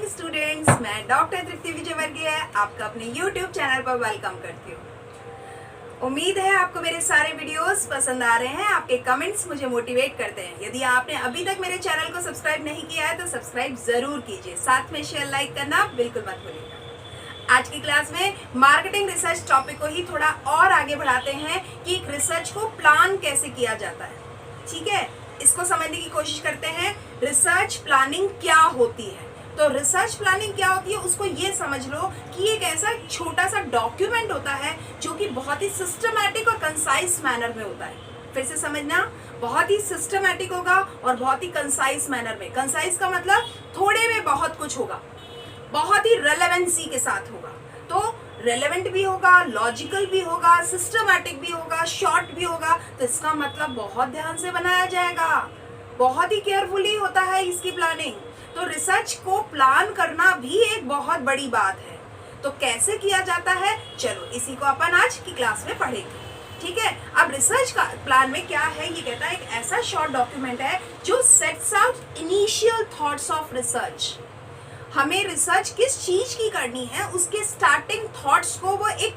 Students, मैं doctor तृप्ति विजयवर्गीय आपका अपने यूट्यूब चैनल पर वेलकम करती हूँ। उम्मीद है आपको मेरे सारे वीडियोस पसंद आ रहे हैं। आपके कमेंट्स मुझे मोटिवेट करते हैं। यदि आपने अभी तक मेरे चैनल को सब्सक्राइब नहीं किया है तो सब्सक्राइब जरूर कीजिए, साथ में शेयर लाइक करना बिल्कुल मत भूलिएगा। आज की क्लास में मार्केटिंग रिसर्च टॉपिक को ही थोड़ा और आगे बढ़ाते हैं कि एक रिसर्च को प्लान कैसे किया जाता है। ठीक है, इसको समझने की कोशिश करते हैं। रिसर्च प्लानिंग क्या होती है? तो रिसर्च प्लानिंग क्या होती है उसको ये समझ लो कि एक ऐसा छोटा सा डॉक्यूमेंट होता है जो कि बहुत ही सिस्टमैटिक और कंसाइज मैनर में होता है। फिर से समझना, बहुत ही सिस्टमैटिक होगा और बहुत ही कंसाइज मैनर में। कंसाइज का मतलब थोड़े में बहुत कुछ होगा, बहुत ही रेलेवेंसी के साथ होगा। तो रेलेवेंट भी होगा, लॉजिकल भी होगा, सिस्टमैटिक भी होगा, शॉर्ट भी होगा। तो इसका मतलब बहुत ध्यान से बनाया जाएगा, बहुत ही केयरफुली होता है इसकी प्लानिंग। तो रिसर्च को प्लान करना भी एक बहुत बड़ी बात है। तो कैसे किया जाता है, चलो इसी को अपन आज की क्लास में पढ़ेंगे। ठीक है, अब रिसर्च का प्लान में क्या है, ये कहता है एक ऐसा शॉर्ट डॉक्यूमेंट है जो sets out initial thoughts of research. हमें रिसर्च किस चीज की करनी है उसके स्टार्टिंग थॉट्स को वो एक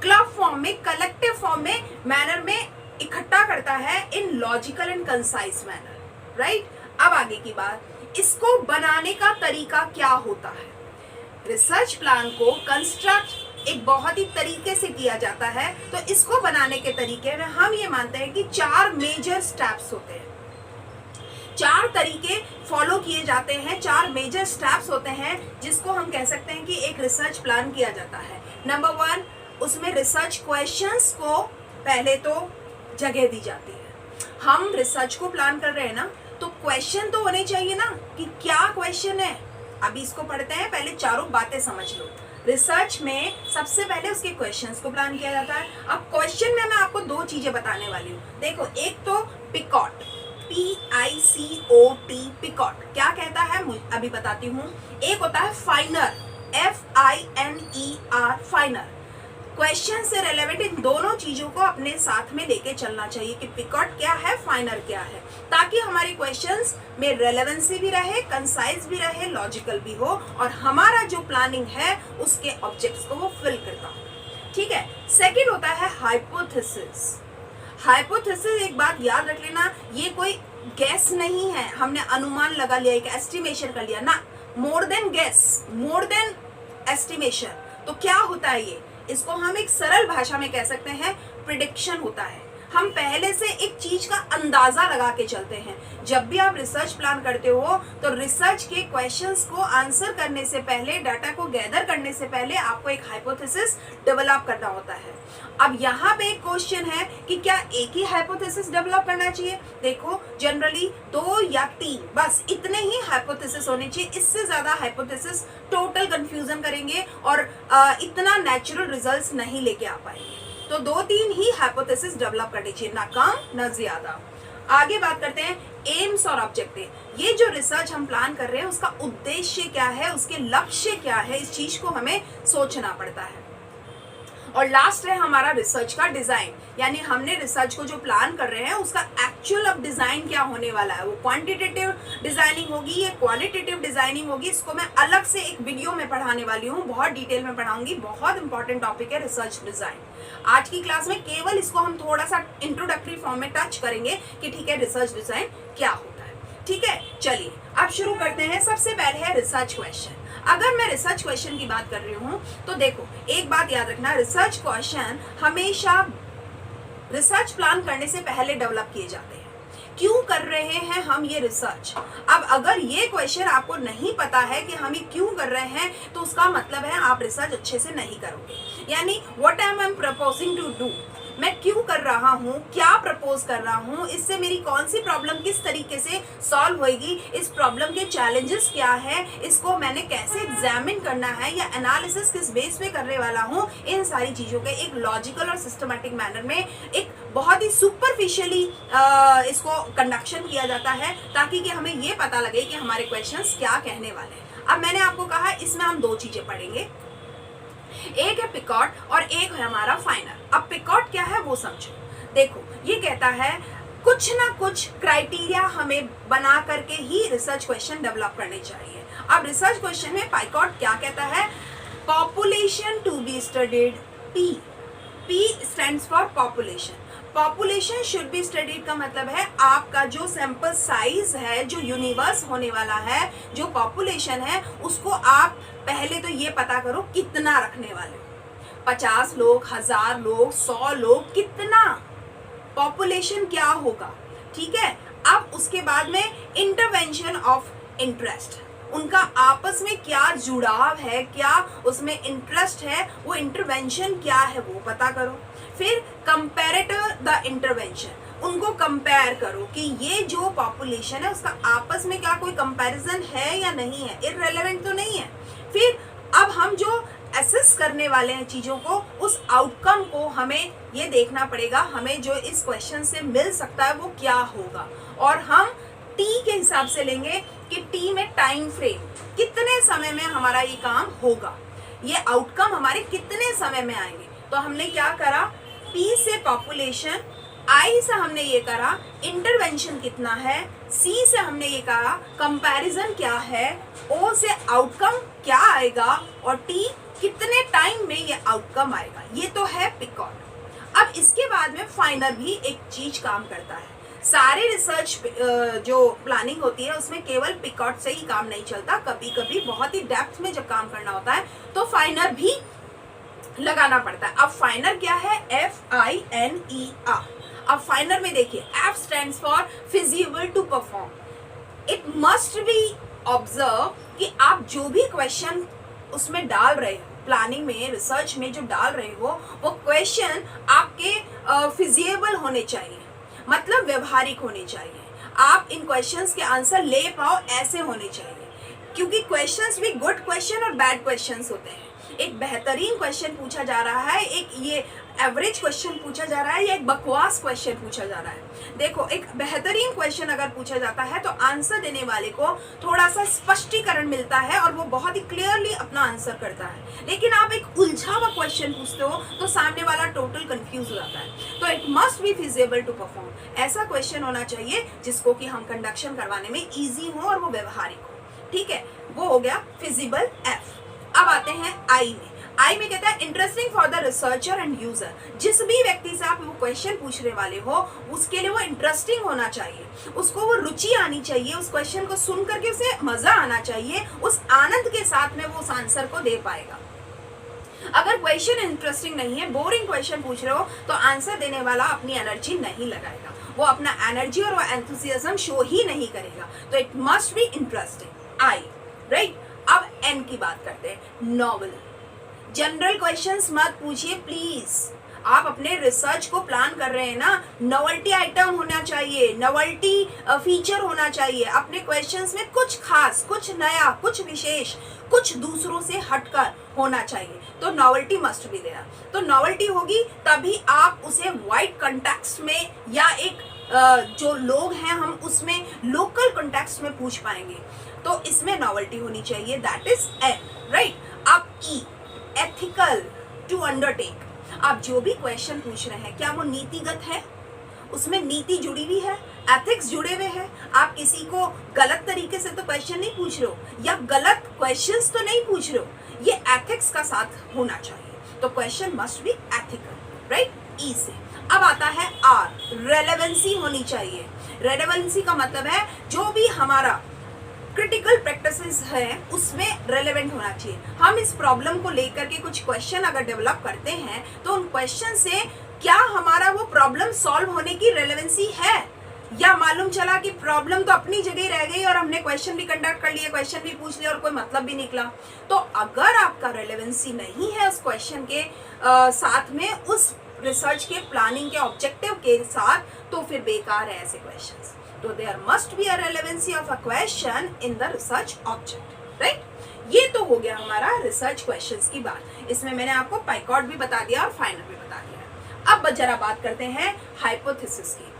क्लब फॉर्म में, कलेक्टिव फॉर्म में, मैनर में इकट्ठा करता है इन logical and concise manner. Right, अब आगे की बात, इसको बनाने का तरीका क्या होता है। रिसर्च प्लान को कंस्ट्रक्ट एक बहुत ही तरीके से किया जाता है। तो इसको बनाने के तरीके में हम ये मानते हैं कि 4 मेजर स्टेप्स होते हैं, 4 तरीके फॉलो किए जाते हैं, 4 मेजर स्टेप्स होते हैं जिसको हम कह सकते हैं कि एक रिसर्च प्लान किया जाता है। नंबर 1, उसमें रिसर्च क्वेश्चंस को पहले तो जगह दी जाती है। हम रिसर्च को प्लान कर रहे हैं ना, तो क्वेश्चन तो होने चाहिए ना कि क्या क्वेश्चन है। अभी इसको पढ़ते हैं, पहले चारों बातें समझ लो। रिसर्च में सबसे पहले उसके क्वेश्चंस को प्लान किया जाता है। अब क्वेश्चन में मैं आपको 2 चीजें बताने वाली हूँ। देखो, एक तो पिकॉट, PICOT, पिकॉट क्या कहता है अभी बताती हूँ। एक होता है फाइनर, FINER, फाइनर। क्वेश्चन से रेलेवेंट इन दोनों चीजों को अपने साथ में लेके चलना चाहिए कि पिकॉट क्या है, फाइनर क्या है, ताकि हमारे क्वेश्चंस में रेलेवेंसी भी रहे, कंसाइज भी रहे, लॉजिकल भी हो और हमारा जो प्लानिंग है उसके ऑब्जेक्ट्स को वो फिल करता हो। ठीक है, सेकंड होता है हाइपोथेसिस। हाइपोथेसिस, एक बात याद रख लेना, ये कोई गैस नहीं है, हमने अनुमान लगा लिया, एक एस्टिमेशन कर लिया ना। More than gas, more than estimation. तो क्या होता है ये, इसको हम एक सरल भाषा में कह सकते हैं प्रिडिक्शन होता है। हम पहले से एक चीज का अंदाजा लगा के चलते हैं। जब भी आप रिसर्च प्लान करते हो तो रिसर्च के क्वेश्चंस को आंसर करने से पहले, डाटा को गैदर करने से पहले आपको एक हाइपोथेसिस डेवलप करना होता है। अब यहाँ पे एक क्वेश्चन है कि क्या एक ही हाइपोथेसिस डेवलप करना चाहिए। देखो, जनरली 2 या 3 बस इतने ही हाइपोथेसिस होने चाहिए। इससे ज्यादा हाइपोथेसिस टोटल कंफ्यूजन करेंगे और इतना नेचुरल रिजल्ट्स नहीं लेके आ पाएंगे। तो 2-3 ही हाइपोथेसिस डेवलप करनी चाहिए, ना कम ना ज्यादा। आगे बात करते हैं एम्स और ऑब्जेक्टिव। ये जो रिसर्च हम प्लान कर रहे हैं उसका उद्देश्य क्या है, उसके लक्ष्य क्या है, इस चीज को हमें सोचना पड़ता है। और लास्ट है हमारा रिसर्च का डिजाइन, यानी हमने रिसर्च को जो प्लान कर रहे हैं उसका एक्चुअल अब डिजाइन क्या होने वाला है। वो क्वांटिटेटिव डिजाइनिंग होगी या क्वालिटेटिव डिजाइनिंग होगी, इसको मैं अलग से एक वीडियो में पढ़ाने वाली हूँ, बहुत डिटेल में पढ़ाऊंगी। बहुत इंपॉर्टेंट टॉपिक है रिसर्च डिजाइन। आज की क्लास में केवल इसको हम थोड़ा सा इंट्रोडक्टरी फॉर्म में टच करेंगे कि ठीक है रिसर्च डिजाइन क्या होता है। ठीक है, चलिए अब शुरू करते हैं। सबसे पहले है रिसर्च क्वेश्चन। अगर मैं रिसर्च क्वेश्चन की बात कर रही हूँ तो देखो, एक बात याद रखना, रिसर्च क्वेश्चन हमेशा रिसर्च प्लान करने से पहले डेवलप किए जाते हैं। क्यों कर रहे हैं हम ये रिसर्च। अब अगर ये क्वेश्चन आपको नहीं पता है कि हम ये क्यों कर रहे हैं, तो उसका मतलब है आप रिसर्च अच्छे से नहीं करोगे। यानी what am I proposing to do, मैं क्यों कर रहा हूँ, क्या प्रपोज कर रहा हूँ, इससे मेरी कौन सी प्रॉब्लम किस तरीके से सॉल्व होएगी, इस प्रॉब्लम के चैलेंजेस क्या है, इसको मैंने कैसे एग्जामिन करना है या एनालिसिस किस बेस पे करने वाला हूँ। इन सारी चीजों के एक लॉजिकल और सिस्टमैटिक मैनर में एक बहुत ही सुपरफिशियली इसको कंडक्शन किया जाता है, ताकि कि हमें ये पता लगे कि हमारे क्वेश्चंस क्या कहने वाले हैं। अब मैंने आपको कहा इसमें हम 2 चीजें पढ़ेंगे, एक है पिकॉट और एक है हमारा फाइनर। अब पिकॉट क्या है वो समझो। देखो, ये कहता है कुछ ना कुछ क्राइटेरिया हमें बना करके ही रिसर्च क्वेश्चन डेवलप करने चाहिए। अब रिसर्च क्वेश्चन में पाइकॉट क्या कहता है, population to be studied, P stands for population. Population should be studied का मतलब है आपका जो सैंपल साइज है, जो यूनिवर्स होने वाला है, जो पॉपुलेशन है, उसको आप पहले तो ये पता करो कितना रखने वाले हो। 50 लोग, 1000 लोग, 100 लोग, कितना पॉपुलेशन क्या होगा, ठीक है। अब उसके बाद में इंटरवेंशन ऑफ इंटरेस्ट, उनका आपस में क्या जुड़ाव है, क्या उसमें इंटरेस्ट है, वो इंटरवेंशन क्या है वो पता करो। फिर कंपैरेटिव द इंटरवेंशन, उनको कंपेयर करो कि ये जो पॉपुलेशन है उसका आपस में क्या कोई कंपैरिजन है या नहीं है, इररिलेवेंट तो नहीं है। फिर अब हम जो एसेस करने वाले हैं चीज़ों को, उस आउटकम को हमें ये देखना पड़ेगा, हमें जो इस क्वेश्चन से मिल सकता है वो क्या होगा, और हम टी के हिसाब से लेंगे कि टी में टाइम फ्रेम, कितने समय में हमारा ये काम होगा, ये आउटकम हमारे कितने समय में आएंगे। तो हमने क्या करा, पी से पॉपुलेशन, आई से हमने ये करा इंटरवेंशन कितना है, सी से हमने ये कहा कंपैरिजन क्या है, ओ से आउटकम क्या आएगा, और टी कितने टाइम में ये आउटकम आएगा। ये तो है पिकॉट। अब इसके बाद में फाइनर भी एक चीज काम करता है। सारे रिसर्च जो प्लानिंग होती है उसमें केवल पिकॉट से ही काम नहीं चलता, कभी कभी बहुत ही डेप्थ में जब काम करना होता है तो फाइनर भी लगाना पड़ता है। अब फाइनर क्या है, FINER। अब फाइनर में देखिए, F stands for feasible to perform. It must be observe कि आप जो भी क्वेश्चन उसमें डाल रहे हो, प्लानिंग में, रिसर्च में जो डाल रहे हो, वो क्वेश्चन आपके फिजिबल होने चाहिए, मतलब व्यवहारिक होने चाहिए। आप इन क्वेश्चंस के आंसर ले पाओ ऐसे होने चाहिए, क्योंकि क्वेश्चंस भी गुड क्वेश्चन और बैड क्वेश्चंस होते हैं। एक बेहतरीन क्वेश्चन पूछा जा रहा है, एक ये एवरेज क्वेश्चन पूछा जा रहा है, या एक बकवास क्वेश्चन पूछा जा रहा है। देखो, एक बेहतरीन क्वेश्चन अगर पूछा जाता है तो आंसर देने वाले को थोड़ा सा स्पष्टीकरण मिलता है और वो बहुत ही क्लियरली अपना आंसर करता है। लेकिन आप एक उलझा हुआ क्वेश्चन पूछते हो तो सामने वाला टोटल कंफ्यूज हो जाता है। तो it must be feasible to perform. ऐसा क्वेश्चन होना चाहिए जिसको कि हम कंडक्शन करवाने में ईजी हो और वो व्यवहारिक हो, ठीक है। वो हो गया फिजिबल F। अब आते हैं आई में। आई में कहता है interesting for the researcher and user. जिस भी व्यक्ति से आप वो क्वेश्चन पूछने वाले हो उसके लिए वो इंटरेस्टिंग होना चाहिए, उसको वो रुचि आनी चाहिए, उस क्वेश्चन को सुन करके उसे मजा आना चाहिए, उस आनंद के साथ में वो उस आंसर को दे पाएगा। अगर क्वेश्चन इंटरेस्टिंग नहीं है, बोरिंग क्वेश्चन पूछ रहे हो, तो आंसर देने वाला अपनी एनर्जी नहीं लगाएगा, वो अपना एनर्जी और वो एंथुसियाज्म शो ही नहीं करेगा। तो it must be interesting, I, right. अब एन की बात करते हैं, नॉवल। जनरल क्वेश्चंस मत पूछिए प्लीज। आप अपने रिसर्च को प्लान कर रहे हैं ना, नोवेल्टी आइटम होना चाहिए, नोवेल्टी फीचर होना चाहिए। अपने क्वेश्चंस में कुछ खास, कुछ नया, कुछ विशेष, कुछ दूसरों से हटकर होना चाहिए। तो नोवेल्टी मस्ट बी देयर। तो नोवेल्टी होगी तभी आप उसे वाइड कंटेक्स्ट में या एक जो लोग हैं हम उसमें लोकल कंटेक्स्ट में पूछ पाएंगे। तो इसमें नोवेल्टी होनी चाहिए, दैट इज एन, राइट। अब ई, एथिकल, टू अंडरटेक। आप जो भी क्वेश्चन पूछ रहे हैं क्या वो नीतिगत है, उसमें नीति जुड़ी हुई है, एथिक्स जुड़े हुए हैं। आप किसी को गलत तरीके से तो क्वेश्चन नहीं पूछ रहे हो या गलत क्वेश्चंस तो नहीं पूछ रहे हो, ये एथिक्स का साथ होना चाहिए। तो question must be ethical, right. E से अब आता है आर, रेलेवेंसी होनी चाहिए। रेलेवेंसी का मतलब है जो भी हमारा क्रिटिकल प्रैक्टिसेस है उसमें रेलेवेंट होना चाहिए। हम इस प्रॉब्लम को लेकर के कुछ क्वेश्चन अगर डेवलप करते हैं तो उन क्वेश्चन से क्या हमारा वो प्रॉब्लम सॉल्व होने की रेलेवेंसी है, या मालूम चला कि प्रॉब्लम तो अपनी जगह रह गई और हमने क्वेश्चन भी कंडक्ट कर लिए, क्वेश्चन भी पूछ लिया और कोई मतलब भी निकला। तो अगर आपका रेलेवेंसी नहीं है उस क्वेश्चन के साथ में, उस रिसर्च के प्लानिंग के ऑब्जेक्टिव के साथ, तो फिर बेकार है ऐसे क्वेश्चंस। तो there must be a relevancy of a question in the research object, right. ये तो हो गया हमारा रिसर्च क्वेश्चंस की बात। इसमें मैंने आपको पाइकॉट भी बता दिया और फाइनल भी बता दिया। अब जरा बात करते हैं हाइपोथेसिस की।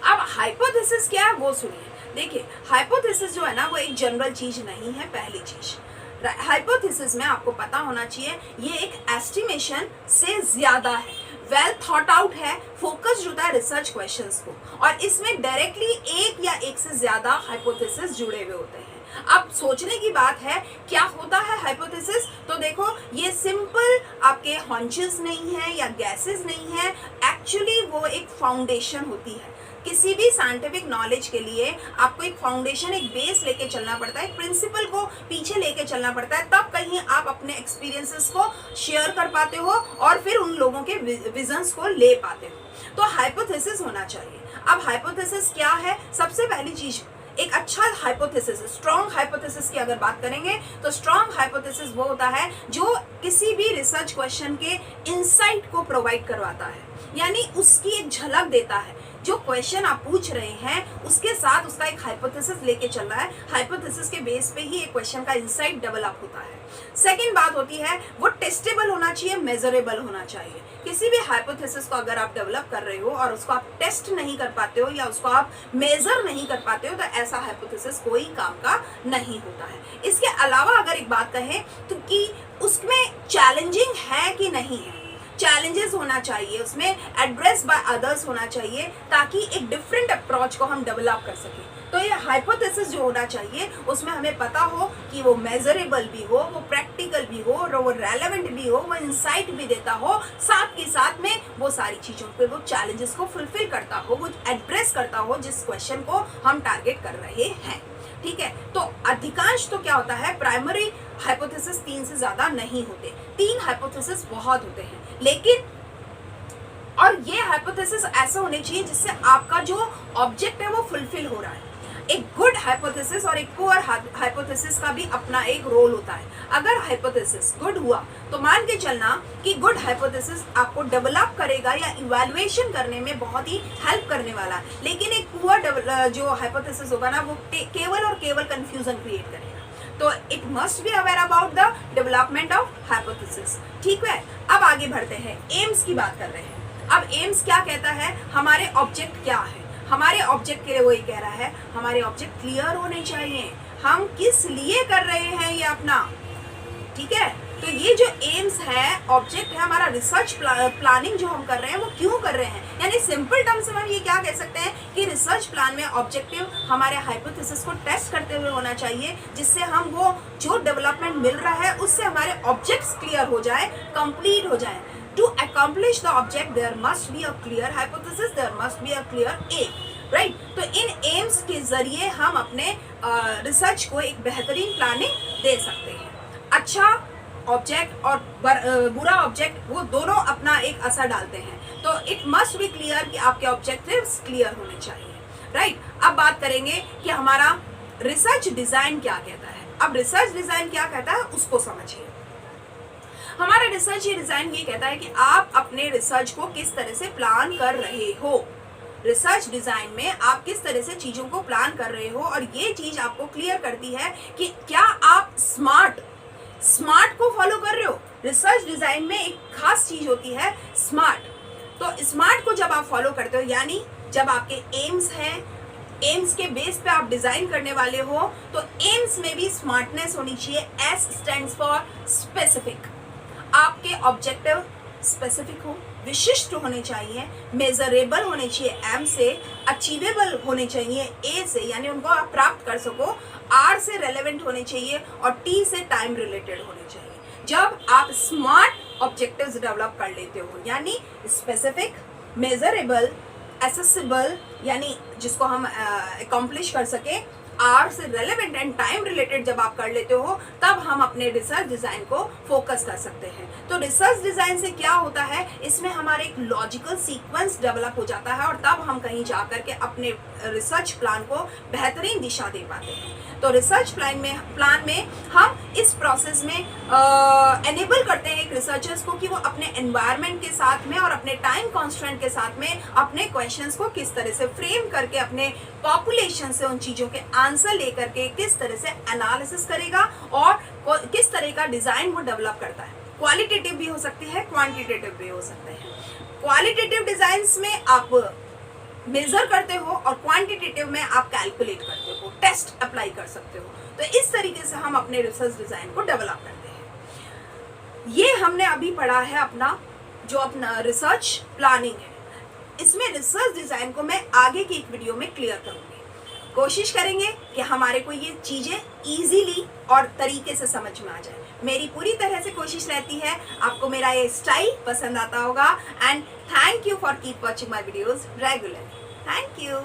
अब हाइपोथेसिस क्या है वो सुनिए। देखिए, हाइपोथेसिस जो है ना वो एक जनरल चीज नहीं है। पहली चीज, हाइपोथेसिस में आपको पता होना चाहिए ये एक एस्टिमेशन से ज्यादा है, वेल थॉट आउट है, फोकस्ड होता है रिसर्च क्वेश्चंस को, और इसमें डायरेक्टली एक या एक से ज्यादा हाइपोथेसिस जुड़े हुए होते हैं। अब सोचने की बात है क्या होता है हाइपोथेसिस, तो देखो ये सिंपल आपके हॉन्चेस नहीं है या गैसेस नहीं है, एक्चुअली वो एक फाउंडेशन होती है। किसी भी साइंटिफिक नॉलेज के लिए आपको एक फाउंडेशन, एक बेस लेके चलना पड़ता है, एक प्रिंसिपल को पीछे लेके चलना पड़ता है, तब कहीं आप अपने एक्सपीरियंसेस को शेयर कर पाते हो और फिर उन लोगों के विजन्स को ले पाते हो। तो हाइपोथेसिस होना चाहिए। अब हाइपोथेसिस क्या है, सबसे पहली चीज एक अच्छा हाइपोथेसिस, स्ट्रॉन्ग हाइपोथेसिस की अगर बात करेंगे तो स्ट्रॉन्ग हाइपोथेसिस वो होता है जो किसी भी रिसर्च क्वेश्चन के इंसाइट को प्रोवाइड करवाता है, यानी उसकी एक झलक देता है। जो क्वेश्चन आप पूछ रहे हैं उसके साथ उसका एक हाइपोथेसिस लेके चल रहा है, हाइपोथेसिस के बेस पे ही एक क्वेश्चन का इंसाइट डेवलप होता है। सेकंड बात होती है वो टेस्टेबल होना चाहिए, मेजरेबल होना चाहिए। किसी भी हाइपोथेसिस को अगर आप डेवलप कर रहे हो और उसको आप टेस्ट नहीं कर पाते हो या उसको आप मेजर नहीं कर पाते हो, तो ऐसा हाइपोथेसिस कोई काम का नहीं होता है। इसके अलावा अगर एक बात कहें तो कि उसमें चैलेंजिंग है कि नहीं है, चैलेंजेस होना चाहिए, उसमें एड्रेस बाय अदर्स होना चाहिए, ताकि एक डिफरेंट अप्रोच को हम डेवलप कर सकें। तो ये हाइपोथेसिस जो होना चाहिए उसमें हमें पता हो कि वो मेजरेबल भी हो, वो प्रैक्टिकल भी हो, और वो रेलेवेंट भी हो, वो इंसाइट भी देता हो, साथ के साथ में वो सारी चीजों पे वो चैलेंजेस को फुलफिल करता हो, वो एड्रेस करता हो जिस क्वेश्चन को हम टारगेट कर रहे हैं। ठीक है, तो अधिकांश तो क्या होता है, प्राइमरी हाइपोथेसिस 3 से ज्यादा नहीं होते, 3 हाइपोथेसिस बहुत होते हैं। लेकिन और ये हाइपोथेसिस ऐसा होने चाहिए जिससे आपका जो ऑब्जेक्ट है वो फुलफिल हो रहा है। एक गुड हाइपोथेसिस और एक पुअर हाइपोथेसिस का भी अपना एक रोल होता है। अगर हाइपोथेसिस गुड हुआ तो मान के चलना कि गुड हाइपोथेसिस आपको डेवलप करेगा या इवैल्यूएशन करने में बहुत ही हेल्प करने वाला है, लेकिन एक पुअर जो हाइपोथेसिस होगा ना वो केवल और केवल कंफ्यूजन क्रिएट करेगा। तो it must be aware about the development of hypothesis. ठीक है, अब आगे बढ़ते हैं, एम्स की बात कर रहे हैं। अब एम्स क्या कहता है, हमारे ऑब्जेक्ट क्या है। हमारे ऑब्जेक्ट के लिए वो ये कह रहा है हमारे ऑब्जेक्ट क्लियर होने चाहिए, हम किस लिए कर रहे हैं ये अपना। ठीक है, तो ये जो एम्स है, ऑब्जेक्ट है, हमारा रिसर्च प्लानिंग जो हम कर रहे हैं वो क्यों कर रहे हैं, यानी सिंपल टर्म्स में हम ये क्या कह सकते हैं कि रिसर्च प्लान में ऑब्जेक्टिव हमारे हाइपोथेसिस को टेस्ट करते हुए होना चाहिए, जिससे हम वो जो डेवलपमेंट मिल रहा है उससे हमारे ऑब्जेक्ट्स क्लियर हो जाए, कंप्लीट हो जाए। To accomplish the object there must be a clear hypothesis, there must be a clear aim, right? तो इन एम्स के जरिए हम अपने रिसर्च को एक बेहतरीन प्लानिंग दे सकते हैं। अच्छा ऑब्जेक्ट और बुरा ऑब्जेक्ट वो दोनों अपना एक असर डालते हैं, तो इट मस्ट बी क्लियर कि आपके ऑब्जेक्टिव्स क्लियर होने चाहिए, राइट? अब बात करेंगे कि हमारा रिसर्च डिजाइन क्या कहता है। अब रिसर्च डिजाइन क्या कहता है उसको समझिए। हमारा रिसर्च डिजाइन ये कहता है कि आप अपने रिसर्च को किस तरह से प्लान कर रहे हो। रिसर्च डिजाइन में आप किस तरह से चीजों को प्लान कर रहे हो, और ये चीज आपको क्लियर करती है कि क्या आप स्मार्ट को फॉलो कर रहे हो। रिसर्च डिजाइन में एक खास चीज होती है स्मार्ट। तो स्मार्ट को जब आप फॉलो करते हो, यानी जब आपके एम्स हैं, एम्स के बेस पे आप डिजाइन करने वाले हो, तो एम्स में भी स्मार्टनेस होनी चाहिए। S stands for specific. आपके ऑब्जेक्टिव स्पेसिफिक हो, विशिष्ट होने चाहिए, मेजरेबल होने चाहिए, एम से अचीवेबल होने चाहिए, ए से यानी उनको आप प्राप्त कर सको, आर से रेलेवेंट होने चाहिए, और टी से टाइम रिलेटेड होने चाहिए। जब आप स्मार्ट ऑब्जेक्टिव्स डेवलप कर लेते हो, यानी स्पेसिफिक, मेजरेबल, एसेसिबल, यानी जिसको हम अकॉम्प्लिश कर सके, आर से रेलेवेंट एंड टाइम रिलेटेड जब आप कर लेते हो, तब हम अपने रिसर्च डिजाइन को फोकस कर सकते हैं। तो रिसर्च डिजाइन से क्या होता है, इसमें हमारे एक लॉजिकल सीक्वेंस डेवलप हो जाता है, और तब हम कहीं जाकर के अपने रिसर्च प्लान को बेहतरीन दिशा दे पाते हैं। तो रिसर्च प्लान में हम इस प्रोसेस में एनेबल करते हैं एक रिसर्चर्स को कि वो अपने एनवायरनमेंट के साथ में और अपने टाइम कॉन्स्टेंट के साथ में अपने क्वेश्चंस को किस तरह से फ्रेम करके अपने पॉपुलेशन से उन चीजों के आंसर लेकर के किस तरह से एनालिसिस करेगा और किस तरह का डिजाइन वो डेवलप करता है। क्वालिटेटिव भी हो सकती है, क्वांटिटेटिव भी हो सकते हैं। क्वालिटेटिव डिजाइंस में आप मेजर करते हो और क्वांटिटेटिव में आप कैलकुलेट करते हो, टेस्ट अप्लाई कर सकते हो। तो इस तरीके से हम अपने रिसर्च डिजाइन को डेवलप करते हैं। ये हमने अभी पढ़ा है अपना जो अपना रिसर्च प्लानिंग है, इसमें रिसर्च डिज़ाइन को मैं आगे की एक वीडियो में क्लियर करूँगी। कोशिश करेंगे कि हमारे को ये चीज़ें इजीली और तरीके से समझ में आ जाए। मेरी पूरी तरह से कोशिश रहती है आपको मेरा ये स्टाइल पसंद आता होगा। And thank you for keep watching my videos regularly. Thank you.